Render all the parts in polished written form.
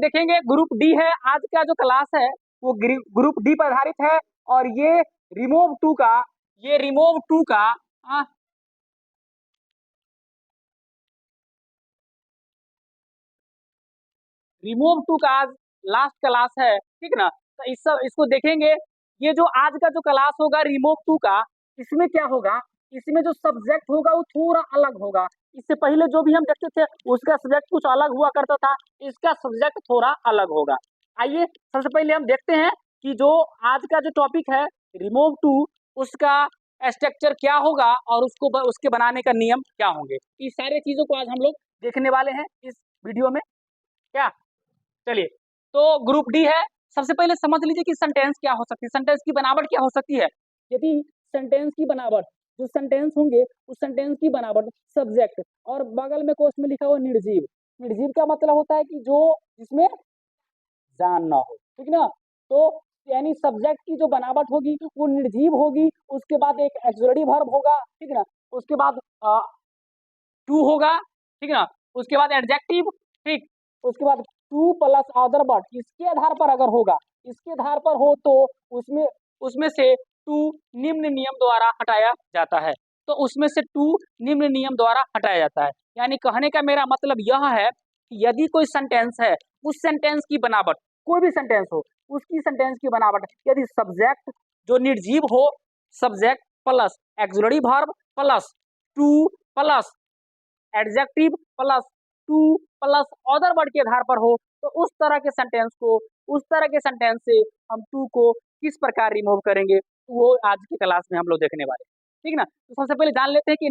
देखेंगे group D है। आज का जो क्लास है वो ग्रुप डी पर आधारित है और ये रिमूव टू का रिमूव टू का आज लास्ट क्लास है, ठीक ना। तो इसको देखेंगे। ये जो आज का जो क्लास होगा रिमूव टू का, इसमें क्या होगा, इसमें जो सब्जेक्ट होगा वो थोड़ा अलग होगा। इससे पहले जो भी हम देखते थे उसका सब्जेक्ट कुछ अलग हुआ करता था, इसका सब्जेक्ट थोड़ा अलग होगा। आइए सबसे पहले हम देखते हैं कि जो आज का जो टॉपिक है रिमूव टू, उसका स्ट्रक्चर क्या होगा और उसके बनाने का नियम क्या होंगे। इस सारे चीजों को आज हम लोग देखने वाले हैं इस वीडियो में। क्या, चलिए तो ग्रुप डी है। सबसे पहले समझ लीजिए कि सेंटेंस क्या हो सकती है, सेंटेंस की बनावट क्या हो सकती है। यदि सेंटेंस की बनावट, जो सेंटेंस होंगे उस सेंटेंस की बनावट सब्जेक्ट और बगल में कोर्स में लिखा हुआ निर्जीव। निर्जीव का मतलब होता है कि जो जिसमें जान ना हो, ठीक ना। तो यानी सब्जेक्ट की जो बनावट होगी वो निर्जीव होगी। उसके बाद एक एक्सिलरी वर्ब होगा, ठीक ना। उसके बाद टू होगा, ठीक ना। उसके बाद एडजेक्टिव, ठीक। उसके बाद टू प्लस अदर वर्ड, इसके आधार पर अगर होगा, इसके आधार पर हो तो उसमें उसमें से टू निम्न नियम द्वारा हटाया जाता है। तो उसमें से टू निम्न नियम द्वारा हटाया जाता है। यानी कहने का मेरा मतलब यह है कि यदि कोई सेंटेंस है, उस सेंटेंस की बनावट, कोई भी सेंटेंस हो, उसकी सेंटेंस की बनावट यदि सब्जेक्ट जो निर्जीव हो, subject plus axillary verb plus two plus adjective plus two plus other word के आधार पर हो, तो उस तरह के सेंटेंस से हम टू को किस प्रकार रिमूव करेंगे वो आज की क्लास में हम लोग देखने वाले हैं, ठीक ना। तो सबसे पहले जान लेते हैं कि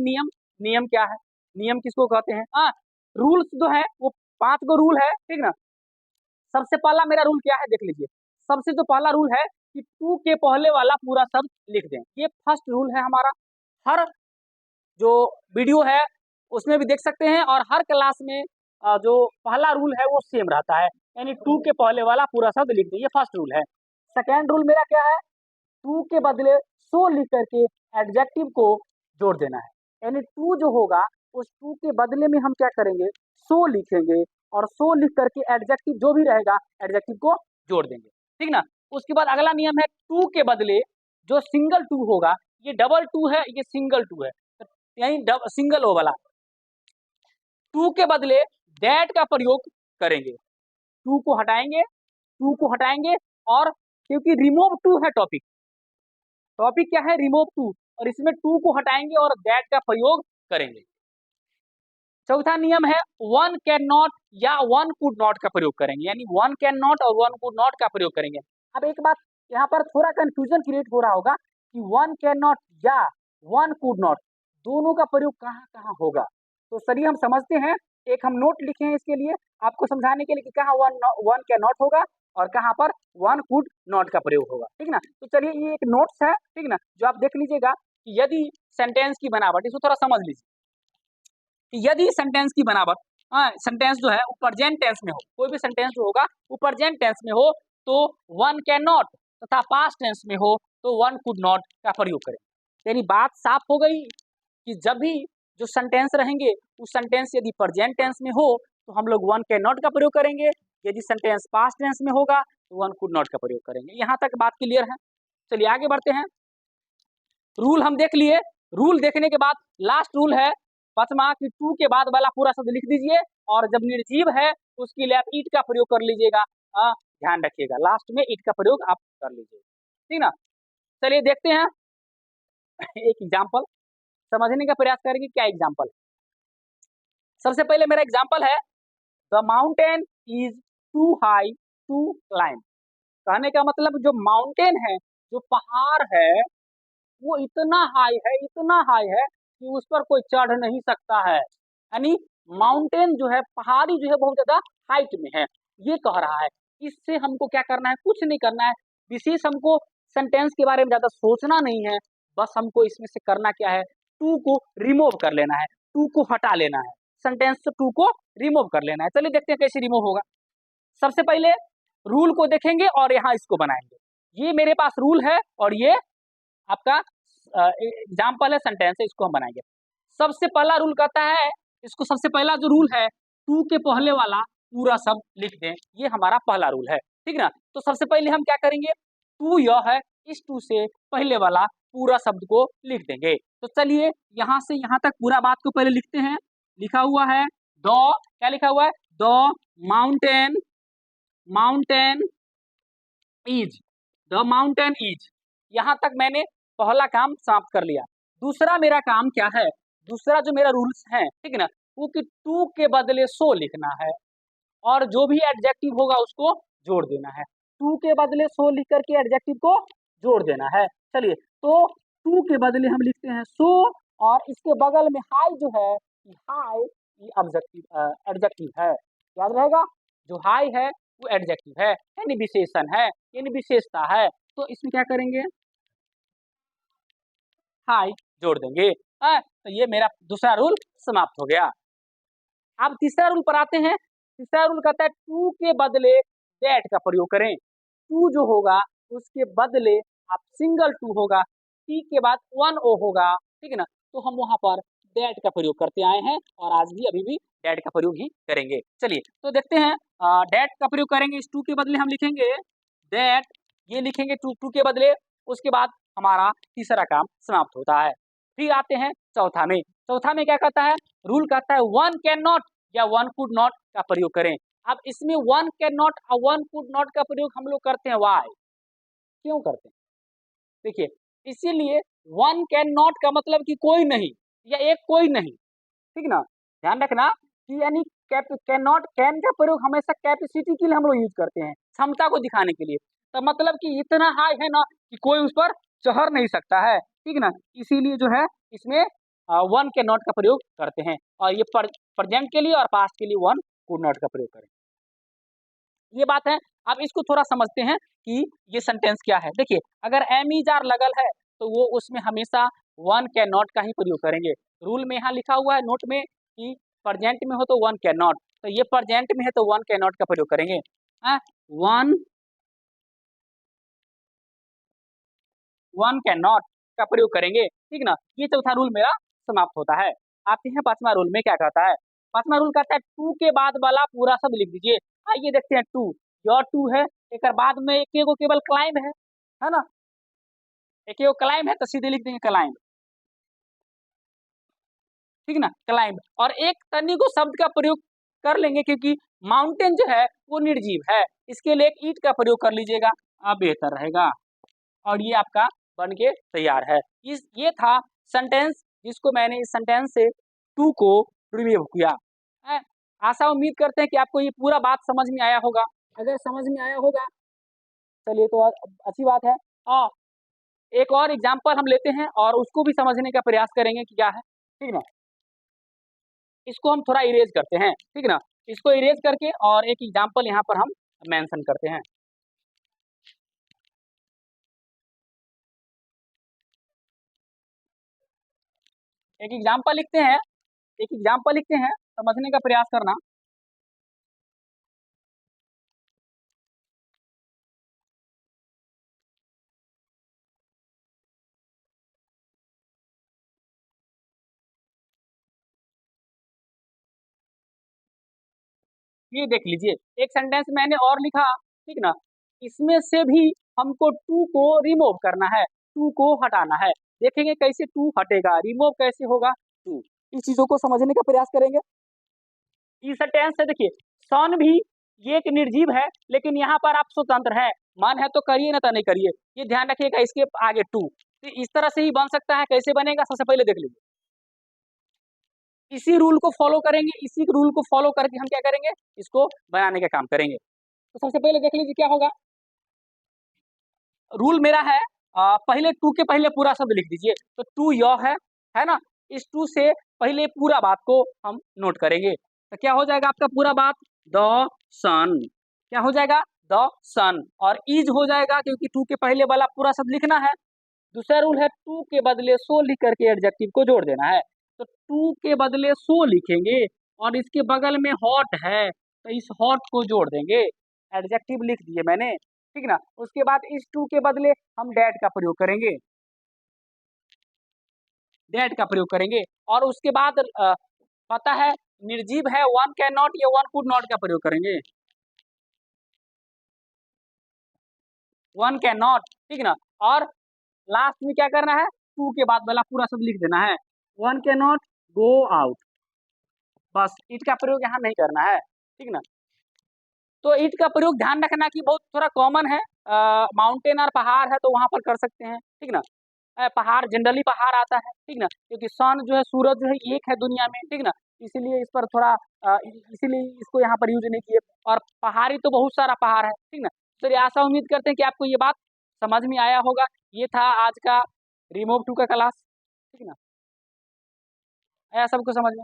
नियम क्या है, नियम किसको कहते हैं। रूल्स जो है वो 5 गो रूल है, ठीक ना। सबसे पहला मेरा रूल क्या है देख लीजिए। सबसे जो पहला रूल है कि टू के पहले वाला पूरा शब्द लिख दें। ये फर्स्ट रूल है हमारा। हर जो वीडियो है उसमें भी देख सकते हैं और हर क्लास में जो पहला रूल है वो सेम रहता है, यानी टू के पहले वाला पूरा शब्द लिख दें। ये फर्स्ट रूल है। सेकेंड रूल मेरा क्या है, टू के बदले सो लिख करके एडजेक्टिव को जोड़ देना है। यानी टू जो होगा उस टू के बदले में हम क्या करेंगे, सो लिखेंगे और सो लिख करके एडजेक्टिव जो भी रहेगा एडजेक्टिव को जोड़ देंगे, ठीक ना। उसके बाद अगला नियम है टू के बदले जो सिंगल टू होगा, ये डबल टू है, ये सिंगल टू है, यानी सिंगल ओ वाला, टू के बदले दैट का प्रयोग करेंगे। टू को हटाएंगे और क्योंकि रिमूव टू है टॉपिक क्या है, रिमूव टू, और इसमें टू को हटाएंगे और दैट का प्रयोग करेंगे। चौथा नियम है वन कैन नॉट या वन कुड नॉट का प्रयोग करेंगे, यानी वन कैन नॉट और वन कुड नॉट का प्रयोग करेंगे। अब एक बात यहाँ पर थोड़ा कंफ्यूजन क्रिएट हो रहा होगा कि वन कैन नॉट या वन कुड नॉट दोनों का प्रयोग कहाँ कहाँ होगा। तो चलिए हम समझते हैं। एक हम नोट लिखे हैं इसके लिए आपको समझाने के लिए कि कहाँ वन कैन नॉट होगा और कहाँ पर वन कुड नॉट का प्रयोग होगा, ठीक ना। तो चलिए ये एक नोट्स है, ठीक ना, जो आप देख लीजिएगा कि यदि सेंटेंस की बनावट, इसको थोड़ा समझ लीजिए कि यदि सेंटेंस की बनावट, सेंटेंस जो है वो प्रेजेंट टेंस में हो, कोई भी सेंटेंस जो होगा वो प्रेजेंट टेंस में हो तो वन कैन नॉट, तथा पास्ट टेंस में हो तो वन कुड नॉट का प्रयोग करें। यानी बात साफ हो गई कि जब भी जो सेंटेंस रहेंगे उस सेंटेंस यदि प्रेजेंट टेंस में हो तो हम लोग वन कैन नॉट का प्रयोग करेंगे, यदि सेंटेंस पास्ट टेंस में होगा तो वन कुड नॉट का प्रयोग करेंगे। यहाँ तक बात क्लियर है। चलिए आगे बढ़ते हैं। रूल हम देख लिए। रूल देखने के बाद लास्ट रूल है पांचवा कि टू के बाद वाला पूरा शब्द लिख दीजिए और जब निर्जीव है उसके लिए आप ईट का प्रयोग कर लीजिएगा। ध्यान रखिएगा लास्ट में ईट का प्रयोग आप कर लीजिएगा, ठीक ना। चलिए देखते हैं एक एग्जाम्पल, समझने का प्रयास करेंगे क्या एग्जाम्पल। सबसे पहले मेरा एग्जाम्पल है the mountain is too high to climb. कहने का मतलब जो माउंटेन है, जो पहाड़ है, वो इतना हाई है कि उस पर कोई चढ़ नहीं सकता है। यानी माउंटेन जो है, पहाड़ी जो है बहुत ज्यादा हाइट में है, ये कह रहा है। इससे हमको क्या करना है, कुछ नहीं करना है, विशेष हमको सेंटेंस के बारे में ज्यादा सोचना नहीं है। बस हमको इसमें से करना क्या है, टू को रिमूव कर लेना है, टू को हटा लेना है, सेंटेंस से टू को रिमूव कर लेना है। चलिए देखते हैं कैसे रिमूव होगा। सबसे पहले रूल को देखेंगे और यहाँ इसको बनाएंगे। ये मेरे पास रूल है और ये आपका एग्जाम्पल है, सेंटेंस है, इसको हम बनाएंगे। सबसे पहला रूल कहता है, इसको सबसे पहला जो रूल है टू के पहले वाला पूरा शब्द लिख दें, ये हमारा पहला रूल है, ठीक ना। तो सबसे पहले हम क्या करेंगे, टू यह है, इस टू से पहले वाला पूरा शब्द को लिख देंगे। तो चलिए यहाँ से यहाँ तक पूरा बात को पहले लिखते हैं। लिखा हुआ है द, क्या लिखा हुआ है, the mountain, mountain is, the mountain is. यहां तक मैंने पहला काम समाप्त कर लिया। दूसरा मेरा काम क्या है, दूसरा जो मेरा रूल्स है, ठीक है ना, वो कि टू के बदले सो लिखना है और जो भी एडजेक्टिव होगा उसको जोड़ देना है। टू के बदले सो लिख करके एडजेक्टिव को जोड़ देना है। चलिए, तो टू के बदले हम लिखते हैं सो और इसके बगल में हाई जो है, हाई ये ऑब्जेक्टिव एडजेक्टिव है, याद रहेगा। जो हाई है वो एडजेक्टिव है, यानी विशेषण है, यानी विशेषता है। तो इसमें क्या करेंगे, हाई जोड़ देंगे। तो ये मेरा दूसरा रूल समाप्त हो गया। अब तीसरा रूल पर आते हैं। तीसरा रूल कहता है टू के बदले दैट का प्रयोग करें। टू जो होगा उसके बदले आप सिंगल टू होगा, टी के बाद वन ओ होगा, ठीक है ना। तो हम वहां पर दैट का प्रयोग करते आए हैं और आज भी अभी भी दैट का प्रयोग ही करेंगे। चलिए तो देखते हैं, दैट का प्रयोग करेंगे। इस टू के बदले हम लिखेंगे दैट, ये लिखेंगे टू, टू के बदले। उसके बाद हमारा तीसरा काम समाप्त होता है। फिर आते हैं चौथा में। चौथा में क्या कहता है, रूल कहता है वन कैन नॉट या वन कुड नॉट का प्रयोग करें। अब इसमें वन कैन नॉट और वन कुड नॉट का प्रयोग हम लोग करते हैं, वाई, क्यों करते हैं, देखिए, इसीलिए वन कैन नॉट का मतलब कि कोई नहीं या एक कोई नहीं, ठीक ना। ध्यान रखना कि यानी कैन नॉट, कैन का प्रयोग हमेशा कैपेसिटी के लिए हम लोग यूज करते हैं, क्षमता को दिखाने के लिए। तो मतलब कि इतना हाई है ना कि कोई उस पर चढ़ नहीं सकता है, ठीक ना। इसीलिए जो है इसमें वन कैन नॉट का प्रयोग करते हैं और ये प्रेजेंट के लिए और पास्ट के लिए वन कुड नॉट का प्रयोग करें, ये बात है। अब इसको थोड़ा समझते हैं कि ये सेंटेंस क्या है। देखिए, अगर एम इज आर लगल है तो वो उसमें हमेशा वन कैन नॉट का ही प्रयोग करेंगे। रूल में यहाँ लिखा हुआ है नोट में कि प्रेजेंट में हो तो वन कैन नॉट, तो ये प्रेजेंट में है तो वन कैन नॉट का प्रयोग करेंगे। वन वन कैन नॉट का प्रयोग करेंगे, ठीक ना। ये चौथा रूल मेरा समाप्त होता है। आते हैं पांचवा रूल में, क्या कहता है। पांचवा रूल कहता है टू के बाद वाला पूरा शब्द लिख दीजिए। आइए देखते हैं, टू, योर टू है, एक बाद में एक को केवल क्लाइंब है ना, एक क्लाइंब है तो सीधे लिख देंगे क्लाइंब, ठीक ना, क्लाइंब। और एक तनी को शब्द का प्रयोग कर लेंगे क्योंकि माउंटेन जो है वो निर्जीव है, इसके लिए एक ईंट का प्रयोग कर लीजिएगा, बेहतर रहेगा। और ये आपका बन के तैयार है। इस ये था सेंटेंस जिसको मैंने इस सेंटेंस से टू को रिमूव किया है। आशा उम्मीद करते हैं कि आपको ये पूरा बात समझ में आया होगा। अगर समझ में आया होगा चलिए तो अच्छी बात है। और एक और एग्जाम्पल हम लेते हैं और उसको भी समझने का प्रयास करेंगे कि क्या है, ठीक ना। इसको हम थोड़ा इरेज करते हैं, ठीक ना। इसको इरेज करके और एक एग्जाम्पल यहाँ पर हम मेंशन करते हैं। एक एग्जाम्पल लिखते हैं, एक एग्जाम्पल लिखते हैं, समझने का प्रयास करना। ये देख लीजिए, एक सेंटेंस मैंने और लिखा, ठीक ना। इसमें से भी हमको टू को रिमूव करना है, टू को हटाना है। देखेंगे कैसे टू हटेगा, रिमूव कैसे होगा टू, इस चीजों को समझने का प्रयास करेंगे। इस सेंटेंस से देखिए, सन भी ये एक निर्जीव है लेकिन यहाँ पर आप स्वतंत्र है, मन है तो करिए ना तो नहीं करिए, ये ध्यान रखिएगा। इसके आगे टू, तो इस तरह से ही बन सकता है। कैसे बनेगा, सबसे पहले देख लीजिए, इसी रूल को फॉलो करेंगे, इसी रूल को फॉलो करके हम क्या करेंगे, इसको बनाने का काम करेंगे। तो सबसे पहले देख लीजिए क्या होगा। रूल मेरा है, पहले टू के पहले पूरा शब्द लिख दीजिए। तो टू यह है ना। इस टू से पहले पूरा बात को हम नोट करेंगे। तो क्या हो जाएगा आपका पूरा बात, द सन, क्या हो जाएगा, द सन। और इज हो जाएगा क्योंकि टू के पहले वाला पूरा शब्द लिखना है। दूसरा रूल है टू के बदले सो लिख करके एडजेक्टिव को जोड़ देना है। तो टू के बदले सो लिखेंगे और इसके बगल में हॉट है तो इस हॉट को जोड़ देंगे, एडजेक्टिव लिख दिए मैंने, ठीक ना। उसके बाद इस टू के बदले हम डैट का प्रयोग करेंगे, डैट का प्रयोग करेंगे। और उसके बाद पता है निर्जीव है, वन कैन नॉट या वन कुड नॉट का प्रयोग करेंगे, वन कैन नॉट, ठीक ना। और लास्ट में क्या करना है, टू के बाद वाला पूरा सब लिख देना है, one can not go out, बस इट का प्रयोग यहाँ नहीं करना है, ठीक ना। तो ईट का प्रयोग ध्यान रखना कि बहुत थोड़ा कॉमन है, माउंटेन और पहाड़ है तो वहाँ पर कर सकते हैं, ठीक ना। पहाड़ जनरली पहाड़ आता है, ठीक ना, क्योंकि सन जो है, सूरज जो है एक है दुनिया में, ठीक ना, इसीलिए इस पर थोड़ा इसीलिए इसको यहाँ पर यूज नहीं किए। और पहाड़ी तो बहुत सारा पहाड़ है, ठीक ना। चलिए आशा उम्मीद करते हैं कि आपको ये बात समझ में आया होगा। ये था आज का रिमूव टू का क्लास, ठीक ना, आया सबको समझ में।